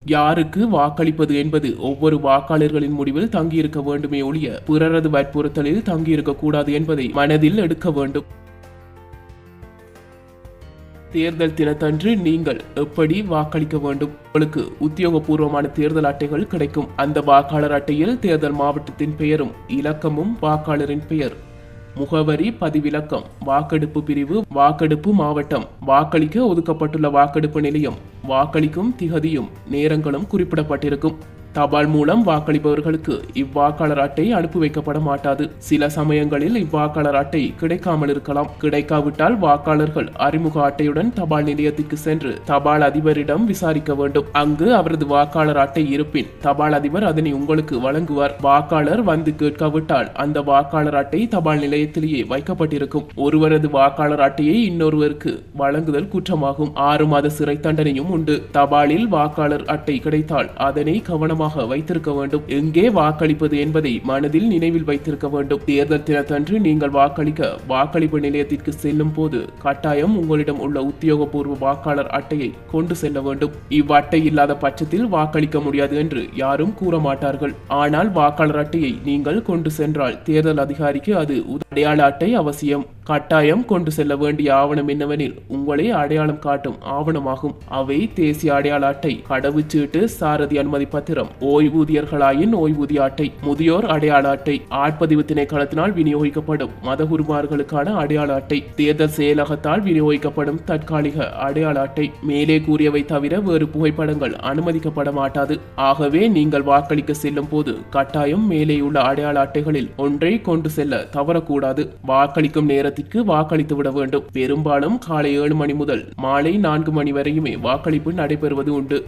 யாருக்கு வாக்களிப்பது என்பது ஒவ்வொரு வாக்காளர்களின் முடிவில் தங்கியிருக்க வேண்டுமே ஒழிய பிறரது வற்புறுத்தலில் தங்கியிருக்க கூடாது என்பதை மனதில் எடுக்க வேண்டும். தேர்தல் தினத்தன்று நீங்கள் எப்படி வாக்களிக்க வேண்டும்? உங்களுக்கு உத்தியோகபூர்வமான தேர்தல் அட்டைகள் கிடைக்கும். அந்த வாக்காளர் அட்டையில் தேர்தல் மாவட்டத்தின் பெயரும் இலக்கமும், வாக்காளரின் பெயர், முகவரி, பதிவிலக்கம், வாக்கெடுப்பு பிரிவு, வாக்கெடுப்பு மாவட்டம், வாக்களிக்க ஒதுக்கப்பட்டுள்ள வாக்கெடுப்பு நிலையம், வாக்களிக்கும் திகதியும் நேரங்களும் குறிப்பிடப்பட்டிருக்கும். தபால் மூலம் வாக்களிப்பவர்களுக்கு இவ்வாக்காளர் அட்டை அனுப்பி வைக்கப்பட மாட்டாது. சில சமயங்களில் இவ்வாக்காளர் அட்டை கிடைக்காமல் இருக்கலாம். கிடைக்காவிட்டால் வாக்காளர்கள் அறிமுக அட்டையுடன் தபால் நிலையத்திற்கு சென்று தபால் அதிபரிடம் விசாரிக்க வேண்டும். அங்கு அவரது வாக்காளர் அட்டை இருப்பின் தபால் அதிபர் அதனை உங்களுக்கு வழங்குவார். வாக்காளர் வந்து கேட்காவிட்டால் அந்த வாக்காளர் அட்டை தபால் நிலையத்திலேயே வைக்கப்பட்டிருக்கும். ஒருவரது வாக்காளர் அட்டையை இன்னொருவருக்கு வழங்குதல் குற்றமாகும். 6 மாத சிறை தண்டனையும் உண்டு. தபாலில் வாக்காளர் அட்டை கிடைத்தால் அதனை கவனம் வைத்திருக்க வேண்டும். எங்கே வாக்களிப்பது என்பதை மனதில் நினைவில் வைத்திருக்க வேண்டும். தேர்தல் தினத்தன்று நீங்கள் வாக்களிக்க வாக்களிப்பு நிலையத்திற்கு செல்லும் போது கட்டாயம் உங்களிடம் உள்ள உத்தியோகபூர்வ வாக்காளர் அட்டையை கொண்டு செல்ல வேண்டும். இவ்வட்டை இல்லாத பட்சத்தில் வாக்களிக்க முடியாது என்று யாரும் கூற மாட்டார்கள். ஆனால் வாக்காளர் அட்டையை நீங்கள் கொண்டு சென்றால் தேர்தல் அதிகாரிக்கு அது அடையாள அட்டை அவசியம். கட்டாயம் கொண்டு செல்ல வேண்டிய ஆவணம் என்னவெனில் உங்களை அடையாளம் காட்டும் ஆவணமாகும். அவை தேசிய அடையாள அட்டை, கடவுச்சீட்டு, சாரதி அனுமதி பத்திரம், ஓய்வூதியர்களாயின் ஓய்வூதிய அட்டை, முதியோர் அடையாள அட்டை, ஆட்பதிவு திணைக்களத்தினால் விநியோகிக்கப்படும் மதகுருமார்களுக்கான அடையாள அட்டை, தேர்தல் செயலகத்தால் விநியோகிக்கப்படும் தற்காலிக அடையாள அட்டை. மேலே கூறியவை தவிர வேறு புகைப்படங்கள் அனுமதிக்கப்பட மாட்டாது. ஆகவே நீங்கள் வாக்களிக்க செல்லும் போது கட்டாயம் மேலே உள்ள அடையாள அட்டைகளில் ஒன்றை கொண்டு செல்ல தவறக்கூடாது. வாக்களிக்கும் நேரத்தில் வாக்களித்து விட வேண்டும். பெரும்பாலும் காலை 7 மணி முதல் மாலை 4 மணி வரையுமே வாக்களிப்பு நடைபெறுவது உண்டு.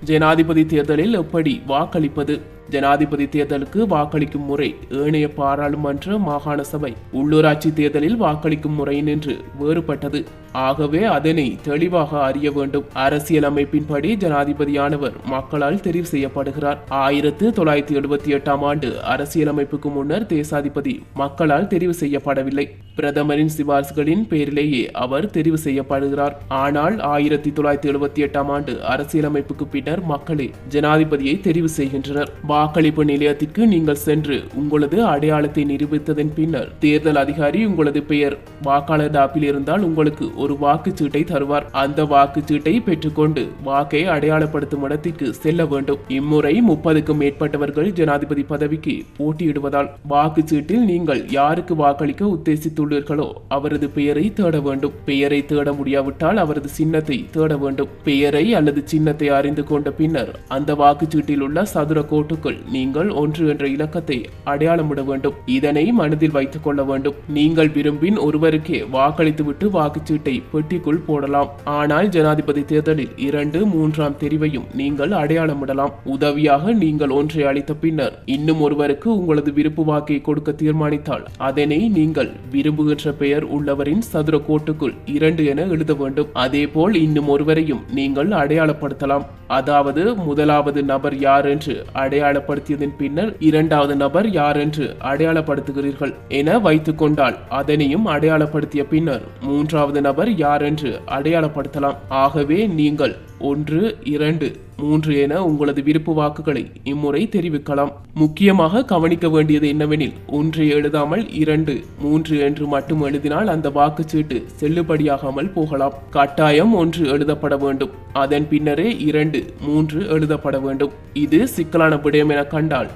ஜனாதிபதி தேர்தலில் எப்படி வாக்களிப்பது? ஜனாதிபதி தேர்தலுக்கு வாக்களிக்கும் முறை ஏனைய பாராளுமன்ற, மாகாண சபை, உள்ளூராட்சி தேர்தலில் வாக்களிக்கும் முறையினின்று வேறுபட்டது. ஆகவே அதனை தெளிவாக அறிய வேண்டும். அரசியலமைப்பின்படி ஜனாதிபதியானவர் மக்களால் தெரிவு செய்யப்படுகிறார். 1978ஆம் ஆண்டு அரசியலமைப்புக்கு முன்னர் தேசாதிபதி மக்களால் தெரிவு செய்யப்படவில்லை. பிரதமரின் சிபாரிசுகளின் பேரிலேயே அவர் தெரிவு செய்யப்படுகிறார். ஆனால் 1978ஆம் ஆண்டு அரசியலமைப்புக்கு பின்னர் மக்களே ஜனாதிபதியை தெரிவு செய்கின்றனர். வாக்களிப்பு நிலையத்திற்கு நீங்கள் சென்று உங்களது அடையாளத்தை நிரூபித்ததன் பின்னர் தேர்தல் அதிகாரி உங்களது பெயர் வாக்காளர் டாப்பில் இருந்தால் உங்களுக்கு ஒரு வாக்குச்சீட்டை தருவார். அந்த வாக்குச்சீட்டை பெற்றுக்கொண்டு வாக்கை அடையாளப்படுத்தும் இடத்திற்கு செல்ல வேண்டும். இம்முறை 30க்கும் மேற்பட்டவர்கள் ஜனாதிபதி பதவிக்கு போட்டியிடுவதால் வாக்குச்சீட்டில் நீங்கள் யாருக்கு வாக்களிக்க உத்தேசித்துள்ளீர்களோ அவரது பெயரை தேட வேண்டும். பெயரை தேட முடியாவிட்டால் அவரது சின்னத்தை தேட வேண்டும். பெயரை அல்லது சின்னத்தை அறிந்து கொண்ட பின்னர் அந்த வாக்குச்சீட்டில் உள்ள சதுர கோட்டுக்குள் நீங்கள் 1 என்ற இலக்கத்தை அடையாளமிட வேண்டும். இதனை மனதில் வைத்துக் கொள்ள வேண்டும். நீங்கள் விரும்பின் ஒருவருக்கே வாக்களித்துவிட்டு வாக்குச்சீட்டை பெட்டிக்குள் போடலாம். ஆனால் ஜனாதிபதி தேர்தலில் 2, 3ஆம் தெரிவையும் நீங்கள் அடையாளமிடலாம். உதவியாக நீங்கள் ஒன்றை அளித்த பின்னர் இன்னும் ஒருவருக்கு உங்களது விருப்பு வாக்கை கொடுக்க தீர்மானித்தால் அதனை நீங்கள் விரும்புகின்ற பெயர் உள்ளவரின் சதுர கோட்டுக்குள் 2 என எழுத வேண்டும். அதேபோல் இன்னும் ஒருவரையும் நீங்கள் அடையாளப்படுத்தலாம். அதாவது முதலாவது நபர் யார் என்று அடையாளப்படுத்தியதன் பின்னர் 2வது நபர் யார் என்று அடையாளப்படுத்துகிறீர்கள் என வைத்துக் கொண்டால் அதனையும் அடையாளப்படுத்திய பின்னர் 3வது நபர் யார் என்று அடையாளப்படுத்தலாம். ஆகவே நீங்கள் 1, 2, 3 என உங்களது விருப்பு வாக்குகளை இம்முறை தெரிவிக்கலாம். முக்கியமாக கவனிக்க வேண்டியது என்னவெனில் 1 எழுதாமல் 2, 3 என்று மட்டும் எழுதினால் அந்த வாக்குச்சீட்டு செல்லுபடியாகாமல் போகலாம். கட்டாயம் 1 எழுதப்பட வேண்டும். அதன் பின்னரே 2, 3 எழுதப்பட வேண்டும். இது சிக்கலான விடயம் என கண்டால்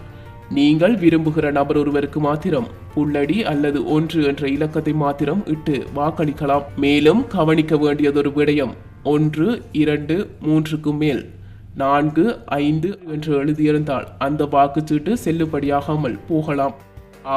நீங்கள் விரும்புகிற நபர் ஒருவருக்கு மாத்திரம் புள்ளடி அல்லது 1 என்ற இலக்கத்தை மாத்திரம் இட்டு வாக்களிக்கலாம். மேலும் கவனிக்க வேண்டியதொரு விடயம் 1, 2, 3க்கு மேல் 4, 5 என்று எழுதியிருந்தால் அந்த வாக்குச்சீட்டு செல்லுபடியாகாமல் போகலாம்.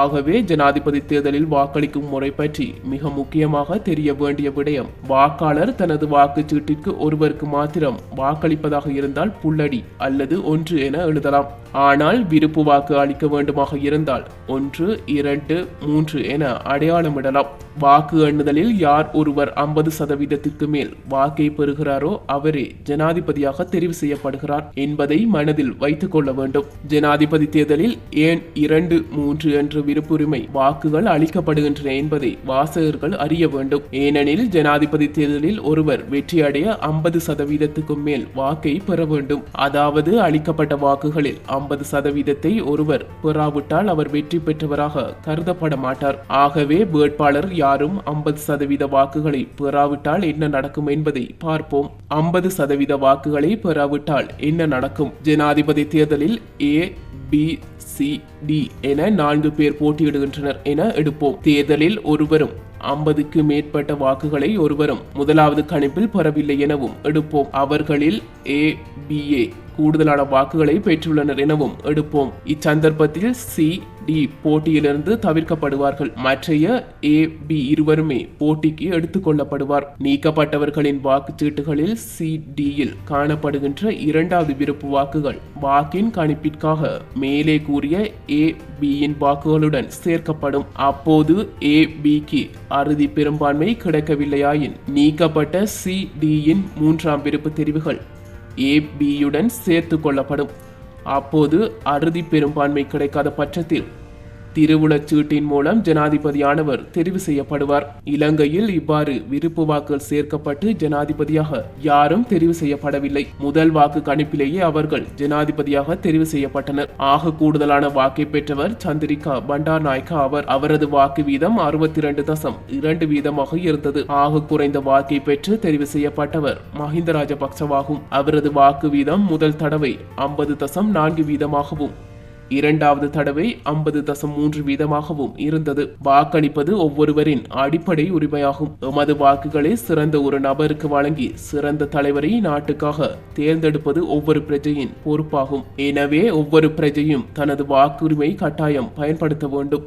ஆகவே ஜனாதிபதி தேர்தலில் வாக்களிக்கும் முறை பற்றி மிக முக்கியமாக தெரிய வேண்டிய விடயம், வாக்காளர் தனது வாக்குச்சீட்டிற்கு ஒருவருக்கு மாத்திரம் வாக்களிப்பதாக இருந்தால் புள்ளடி அல்லது 1 என எழுதலாம். ஆனால் விருப்பு வாக்கு அளிக்க வேண்டுமாக இருந்தால் 1, 2, 3 என அடையாளமிடலாம். வாக்கு எண்ணுதலில் யார் ஒருவர் 50% மேல் வாக்கை பெறுகிறாரோ அவரே ஜனாதிபதியாக தெரிவு செய்யப்படுகிறார் என்பதை மனதில் வைத்துக் கொள்ள வேண்டும். ஜனாதிபதி தேர்தலில் ஏன் 2, 3 என்ற விருப்புரிமை வாக்குகள் அளிக்கப்படுகின்றன என்பதை வாசகர்கள் அறிய வேண்டும். ஏனெனில் ஜனாதிபதி தேர்தலில் ஒருவர் வெற்றியடைய 50% மேல் வாக்கை பெற வேண்டும். அதாவது அளிக்கப்பட்ட வாக்குகளில் 50% ஒருவர் பெறாவிட்டால் அவர் வெற்றி பெற்றவராக கருதப்பட மாட்டார். ஆகவே வேட்பாளர் யாரும் 50% வாக்குகளை பெறாவிட்டால் என்ன நடக்கும் என்பதை பார்ப்போம். 50% வாக்குகளை பெறாவிட்டால் என்ன நடக்கும்? ஜனாதிபதி தேர்தலில் A, B, C, D என 4 பேர் போட்டியிடுகின்றனர் என எடுப்போம். தேர்தலில் ஒருவரும் 50க்கு மேற்பட்ட வாக்குகளை ஒருவரும் முதலாவது கணிப்பில் பெறவில்லை எனவும் எடுப்போம். அவர்களில் A, B, A கூடுதலான வாக்குகளை பெற்றுள்ளனர் எனவும் எடுப்போம். இச்சந்தர்ப்பத்தில் C, D போட்டியிலிருந்து தவிர்க்கப்படுவார்கள். மற்றைய A, B இருவருமே போட்டிக்கு எடுத்துக் கொள்ளப்படுவார். நீக்கப்பட்டவர்களின் வாக்குச்சீட்டுகளில் C, D யில் காணப்படுகின்ற இரண்டாவது விருப்பு வாக்குகள் வாக்கின் கணிப்பிற்காக மேலே கூறிய A, B யின் வாக்குகளுடன் சேர்க்கப்படும். அப்போது A, Bக்கு அறுதி பெரும்பான்மை கிடைக்கவில்லையாயின் நீக்கப்பட்ட C, D யின் மூன்றாம் விருப்பு தெரிவுகள் A, B யுடன் சேர்த்து கொள்ளப்படும். அப்போது அறுதி பெரும்பான்மை கிடைக்காத பட்சத்தில் திருவுளச் சீட்டின் மூலம் ஜனாதிபதியானவர் தெரிவு செய்யப்படுவார். இலங்கையில் இவ்வாறு விருப்பு வாக்குகள் சேர்க்கப்பட்டு ஜனாதிபதியாக யாரும் தெரிவு செய்யப்படவில்லை. முதல் வாக்கு கணிப்பிலேயே அவர்கள் ஜனாதிபதியாக தெரிவு செய்யப்பட்டனர். ஆக கூடுதலான வாக்கை பெற்றவர் சந்திரிகா பண்டாரநாயக்கா ஆவர். அவரது வாக்கு வீதம் 62.2% இருந்தது. ஆக குறைந்த வாக்கை பெற்று தெரிவு செய்யப்பட்டவர் மஹிந்த ராஜபக்சவாகும். அவரது வாக்கு வீதம் முதல் தடவை 50.4%, இரண்டாவது தடவை 50.3% இருந்தது. வாக்களிப்பது ஒவ்வொருவரின் அடிப்படை உரிமையாகும். எமது வாக்குகளை சிறந்த ஒரு நபருக்கு வழங்கி சிறந்த தலைவரை நாட்டுக்காக தேர்ந்தெடுப்பது ஒவ்வொரு பிரஜையின் பொறுப்பாகும். எனவே ஒவ்வொரு பிரஜையும் தனது வாக்குரிமை கட்டாயம் பயன்படுத்த வேண்டும்.